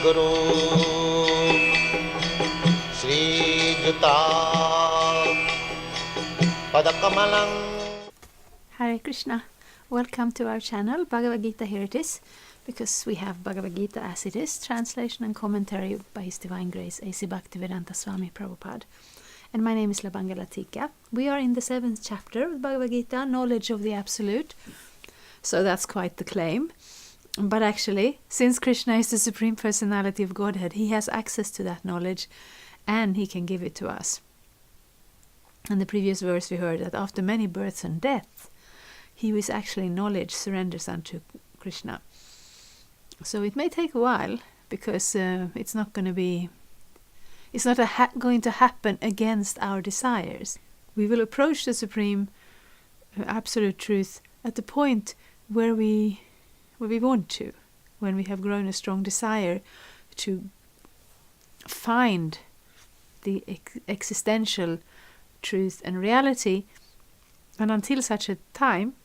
Guru Sri Juta Padakamalang. Hare Krishna. Welcome to our channel, Bhagavad-gita. Here it is, because we have Bhagavad-gita as it is, translation and commentary by His Divine Grace, A.C. Bhaktivedanta Swami Prabhupada. And my name is Labangalatika. We are in the 7th chapter of Bhagavad-gita, Knowledge of the Absolute. So that's quite the claim. But actually, since Krishna is the Supreme Personality of Godhead, he has access to that knowledge and he can give it to us. In the previous verse we heard that after many births and deaths, he who is actually knowledge surrenders unto Krishna. So it may take a while, because it's not going to happen against our desires. We will approach the Supreme Absolute Truth at the point where we want to, when we have grown a strong desire to find the existential truth and reality. And until such a time,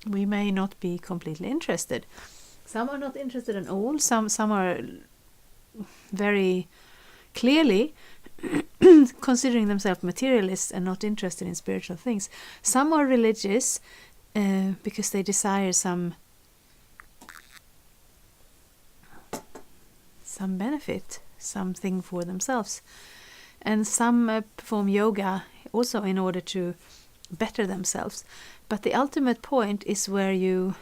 we may not be completely interested. Some are not interested at all. Some are very clearly considering themselves materialists and not interested in spiritual things. Some are religious because they desire some benefit, something for themselves. And some perform yoga also in order to better themselves. But the ultimate point is where you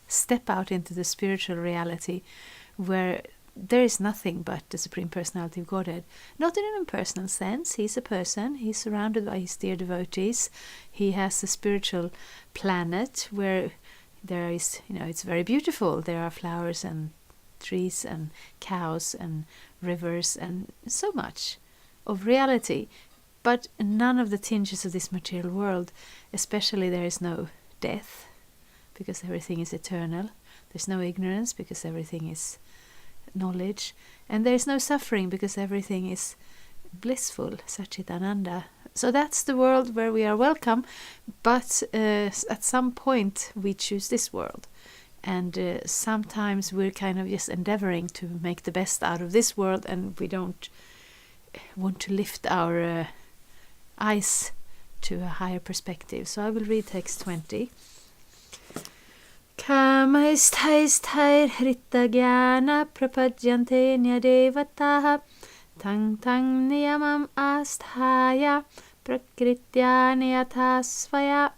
step out into the spiritual reality, where there is nothing but the Supreme Personality of Godhead. Not in an impersonal sense. He's a person. He's surrounded by his dear devotees. He has a spiritual planet where there is, it's very beautiful. There are flowers and trees and cows and rivers and so much of reality. But none of the tinges of this material world. Especially there is no death, because everything is eternal. There's no ignorance, because everything is knowledge. And there is no suffering, because everything is blissful, Satchitananda. So that's the world where we are welcome. But at some point we choose this world. And sometimes we're kind of just endeavoring to make the best out of this world, and we don't want to lift our eyes to a higher perspective. So I will read text 20. Kamaisthaistair hrita jnana prapadyante nyadevataha tang niyamam asthaya prakritya niyathasvaya.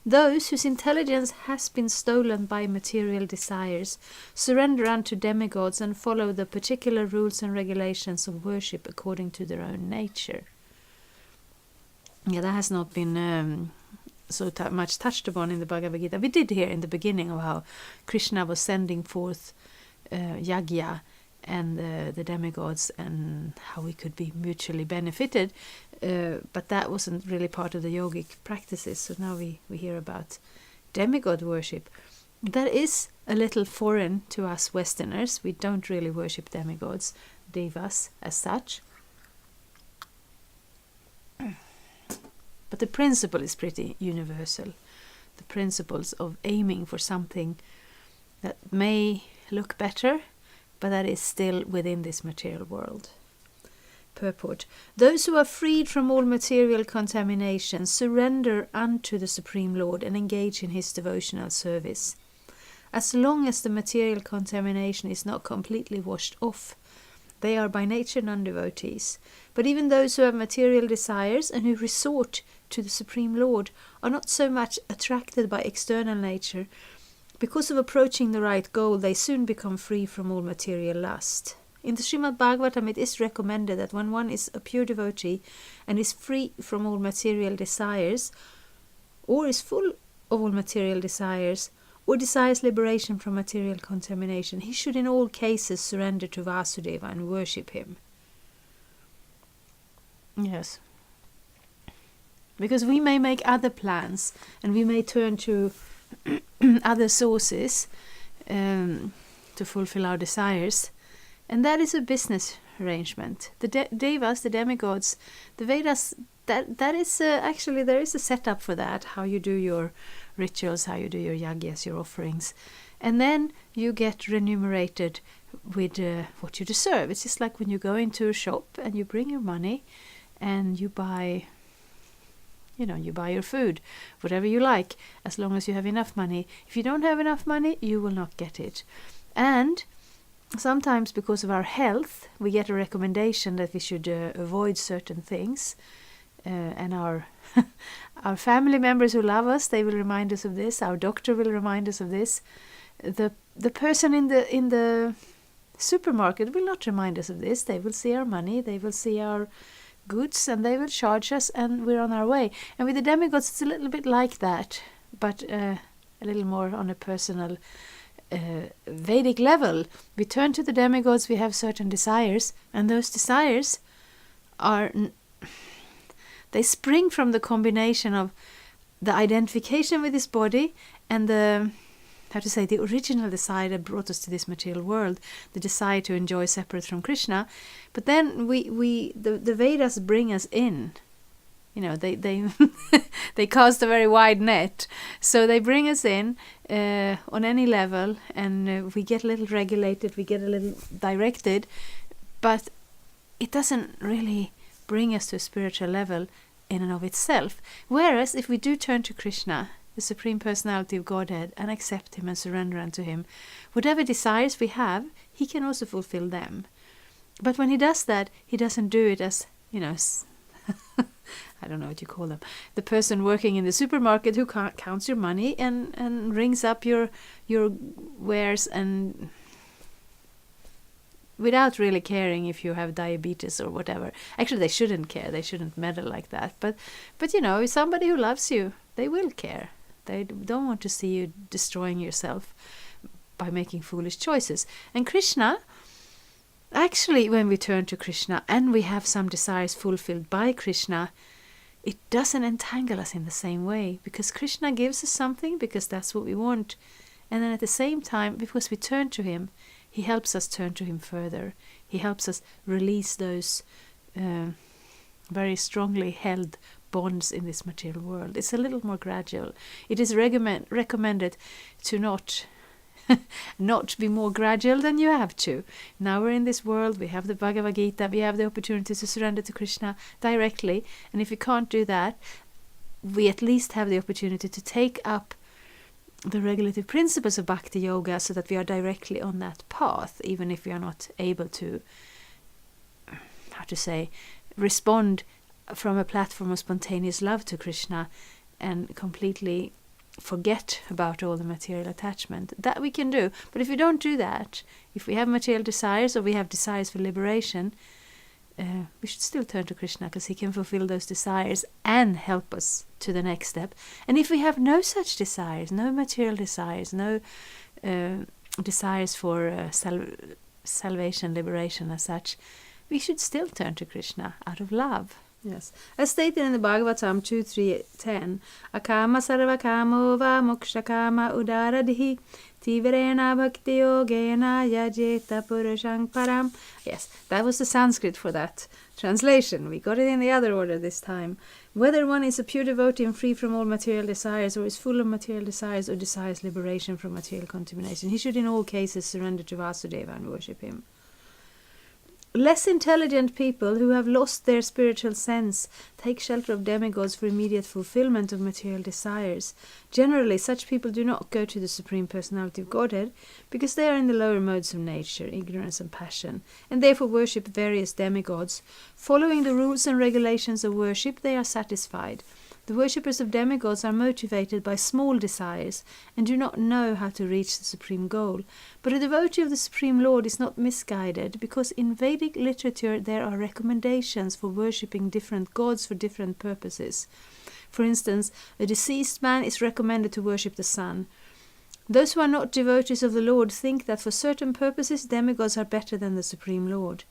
Those whose intelligence has been stolen by material desires surrender unto demigods and follow the particular rules and regulations of worship according to their own nature. Yeah, that has not been so much touched upon in the Bhagavad-gita. We did hear in the beginning of how Krishna was sending forth yagya and the demigods, and how we could be mutually benefited. But that wasn't really part of the yogic practices. So now we hear about demigod worship. That is a little foreign to us Westerners. We don't really worship demigods, devas, as such. But the principle is pretty universal. The principles of aiming for something that may look better, but that is still within this material world. Purport. Those who are freed from all material contamination surrender unto the Supreme Lord and engage in his devotional service. As long as the material contamination is not completely washed off, they are by nature non-devotees. But even those who have material desires and who resort to the Supreme Lord are not so much attracted by external nature. Because of approaching the right goal, they soon become free from all material lust. In the Srimad Bhagavatam, it is recommended that when one is a pure devotee and is free from all material desires, or is full of all material desires, or desires liberation from material contamination, he should in all cases surrender to Vasudeva and worship him. Yes. Because we may make other plans, and we may turn to other sources to fulfill our desires. And that is a business arrangement. The devas, the demigods, the Vedas, that is actually there is a setup for that, how you do your rituals, how you do your yagyas, your offerings. And then you get remunerated with what you deserve. It's just like when you go into a shop and you bring your money and you buy your food, whatever you like, as long as you have enough money. If you don't have enough money, you will not get it. And sometimes because of our health, we get a recommendation that we should avoid certain things. And our our family members who love us, they will remind us of this. Our doctor will remind us of this. The person in the supermarket will not remind us of this. They will see our money, they will see our goods, and they will charge us, and we're on our way. And with the demigods, it's a little bit like that, but a little more on a personal Vedic level. We turn to the demigods, we have certain desires, and those desires they spring from the combination of the identification with this body and the original desire that brought us to this material world, the desire to enjoy separate from Krishna. But then the Vedas bring us in. They they cast a very wide net, so they bring us in on any level, and we get a little regulated, we get a little directed, but it doesn't really bring us to a spiritual level in and of itself. Whereas if we do turn to Krishna, the Supreme Personality of Godhead, and accept him and surrender unto him, whatever desires we have, he can also fulfill them. But when he does that, he doesn't do it as, I don't know what you call them, the person working in the supermarket who counts your money and rings up your wares, and without really caring if you have diabetes or whatever. Actually, they shouldn't care. They shouldn't meddle like that. But if somebody who loves you, they will care. They don't want to see you destroying yourself by making foolish choices. And Krishna, actually, when we turn to Krishna and we have some desires fulfilled by Krishna, it doesn't entangle us in the same way, because Krishna gives us something because that's what we want. And then at the same time, because we turn to him, he helps us turn to him further. He helps us release those very strongly held bonds in this material world. It's a little more gradual. It is recommended to not be more gradual than you have to. Now we're in this world, we have the Bhagavad-gita, we have the opportunity to surrender to Krishna directly, and if we can't do that, we at least have the opportunity to take up the regulative principles of Bhakti Yoga so that we are directly on that path, even if we are not able to, respond from a platform of spontaneous love to Krishna and completely forget about all the material attachment. That we can do. But if we don't do that, if we have material desires or we have desires for liberation, we should still turn to Krishna, because he can fulfill those desires and help us to the next step. And if we have no such desires, no material desires, no desires for salvation, liberation as such, we should still turn to Krishna out of love. Yes. As stated in the Bhagavatam 2.3.10, Akama sarva kamo va moksha kama udaradihi tivrena bhakti yogena yajeta purushang param. Yes, that was the Sanskrit for that translation. We got it in the other order this time. Whether one is a pure devotee and free from all material desires, or is full of material desires, or desires liberation from material contamination, he should in all cases surrender to Vasudeva and worship him. Less intelligent people who have lost their spiritual sense take shelter of demigods for immediate fulfillment of material desires. Generally, such people do not go to the Supreme Personality of Godhead because they are in the lower modes of nature, ignorance and passion, and therefore worship various demigods. Following the rules and regulations of worship, they are satisfied. The worshippers of demigods are motivated by small desires and do not know how to reach the supreme goal. But a devotee of the Supreme Lord is not misguided, because in Vedic literature there are recommendations for worshipping different gods for different purposes. For instance, a deceased man is recommended to worship the sun. Those who are not devotees of the Lord think that for certain purposes demigods are better than the Supreme Lord.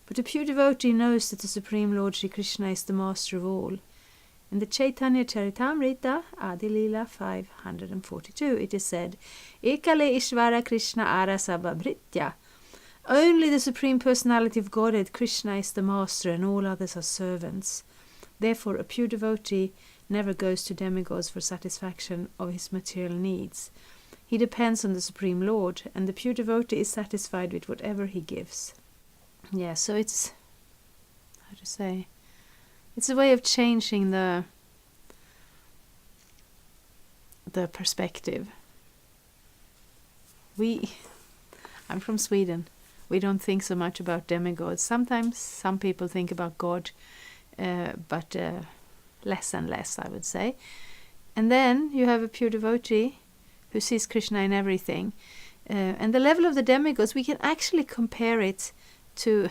But a pure devotee knows that the Supreme Lord Sri Krishna is the master of all. In the Chaitanya Charitamrita, Adi Lila 542, it is said, Ekale Ishvara Krishna Arasabha Bhritya. Only the Supreme Personality of Godhead, Krishna, is the master, and all others are servants. Therefore, a pure devotee never goes to demigods for satisfaction of his material needs. He depends on the Supreme Lord, and the pure devotee is satisfied with whatever he gives. Yeah, so it's, how to say, it's a way of changing the perspective. I'm from Sweden. We don't think so much about demigods. Sometimes some people think about God, but less and less, I would say. And then you have a pure devotee who sees Krishna in everything. And the level of the demigods, we can actually compare it to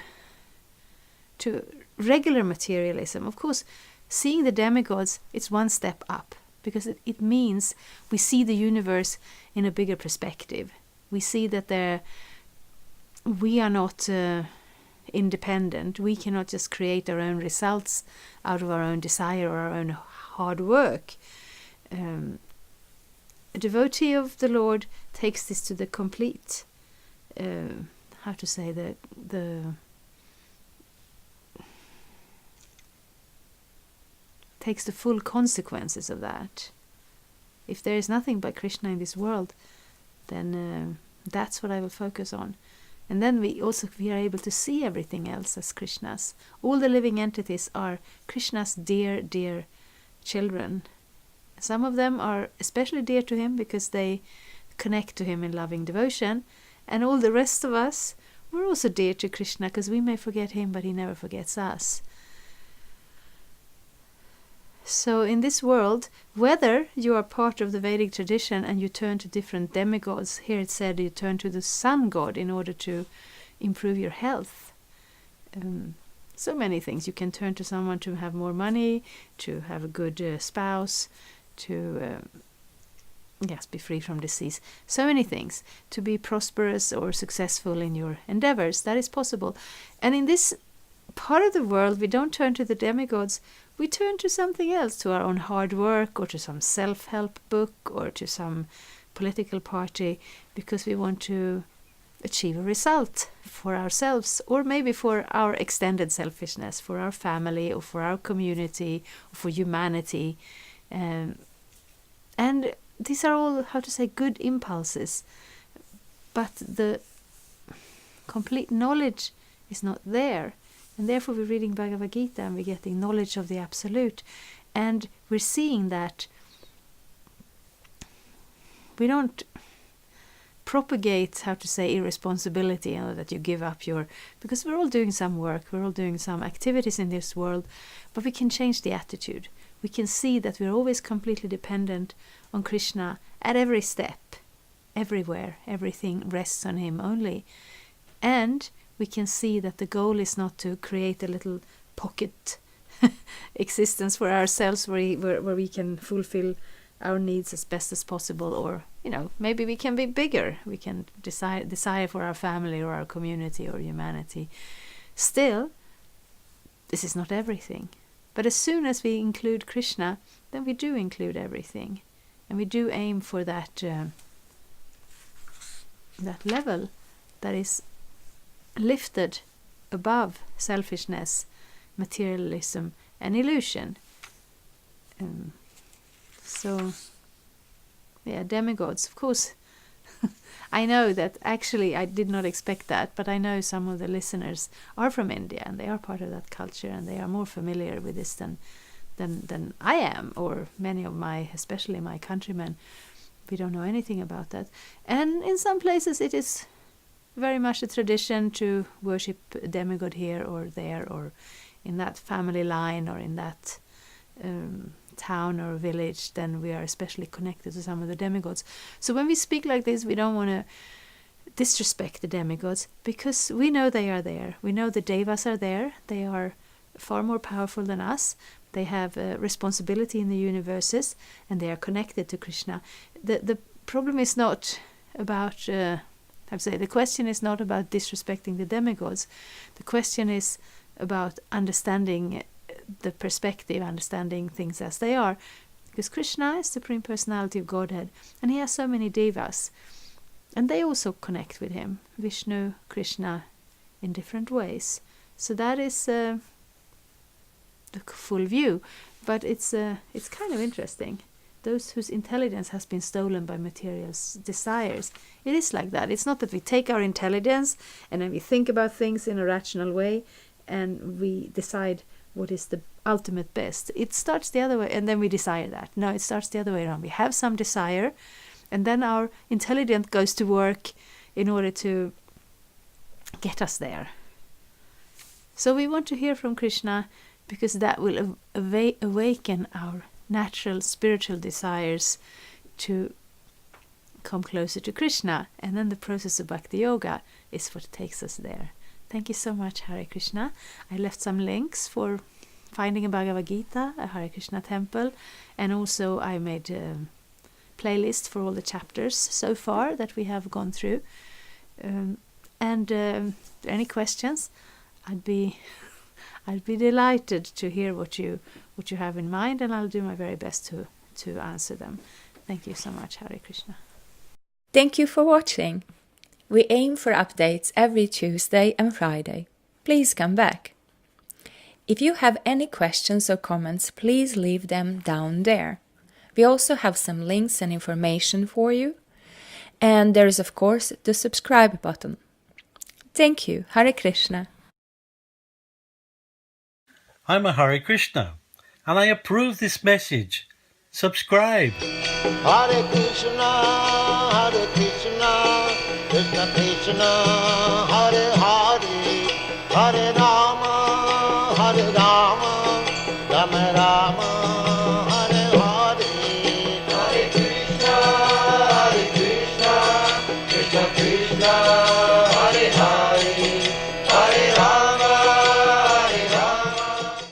regular materialism. Of course, seeing the demigods, it's one step up, because it means we see the universe in a bigger perspective. We see that we are not independent. We cannot just create our own results out of our own desire or our own hard work. A devotee of the Lord takes this to the complete, takes the full consequences of that. If there is nothing but Krishna in this world, then that's what I will focus on. And then we are able to see everything else as Krishna's. All the living entities are Krishna's dear, dear children. Some of them are especially dear to him because they connect to him in loving devotion. And all the rest of us, we're also dear to Krishna because we may forget him, but he never forgets us. So in this world, whether you are part of the Vedic tradition and you turn to different demigods, here it said you turn to the sun god in order to improve your health. So many things. You can turn to someone to have more money, to have a good spouse, to be free from disease. So many things. To be prosperous or successful in your endeavors. That is possible. And in this part of the world, we don't turn to the demigods. We turn to something else, to our own hard work, or to some self-help book, or to some political party, because we want to achieve a result for ourselves, or maybe for our extended selfishness, for our family, or for our community, or for humanity. And these are all, good impulses. But the complete knowledge is not there. And therefore we're reading Bhagavad-gita and we're getting knowledge of the Absolute. And we're seeing that we don't propagate, irresponsibility, that you give up because we're all doing some work, we're all doing some activities in this world, but we can change the attitude. We can see that we're always completely dependent on Krishna at every step, everywhere. Everything rests on him only. And we can see that the goal is not to create a little pocket existence for ourselves where we can fulfill our needs as best as possible, or maybe we can be bigger. We can desire for our family or our community or humanity. Still, this is not everything. But as soon as we include Krishna, then we do include everything, and we do aim for that level that is lifted above selfishness, materialism, and illusion. Demigods, of course. I know that actually I did not expect that, but I know some of the listeners are from India and they are part of that culture and they are more familiar with this than I am, or many of especially my countrymen. We don't know anything about that. And in some places it is very much a tradition to worship a demigod here or there, or in that family line, or in that town or village. Then we are especially connected to some of the demigods. So when we speak like this, we don't want to disrespect the demigods, because we know they are there. We know the devas are there. They are far more powerful than us. They have responsibility in the universes, and they are connected to Krishna. The problem is not about the question is not about disrespecting the demigods. The question is about understanding the perspective, understanding things as they are. Because Krishna is the Supreme Personality of Godhead, and he has so many devas. And they also connect with him, Vishnu, Krishna, in different ways. So that is the full view. But it's kind of interesting. Those whose intelligence has been stolen by material desires. It is like that. It's not that we take our intelligence and then we think about things in a rational way and we decide what is the ultimate best. It starts the other way and then we desire that. No, it starts the other way around. We have some desire and then our intelligence goes to work in order to get us there. So we want to hear from Krishna because that will awaken our natural spiritual desires to come closer to Krishna, and then the process of Bhakti Yoga is what takes us there. Thank you so much, Hare Krishna. I left some links for finding a Bhagavad-gita, a Hare Krishna temple, and also I made a playlist for all the chapters so far that we have gone through. Any questions? I'd be delighted to hear what you have in mind, and I'll do my very best to answer them. Thank you so much, Hare Krishna. Thank you for watching. We aim for updates every Tuesday and Friday. Please come back. If you have any questions or comments, please leave them down there. We also have some links and information for you. And there is, of course, the subscribe button. Thank you. Hare Krishna. I'm a Hare Krishna, and I approve this message. Subscribe. Hare Krishna, Krishna Krishna, Hare Hare, Hare Rama, Rama Rama.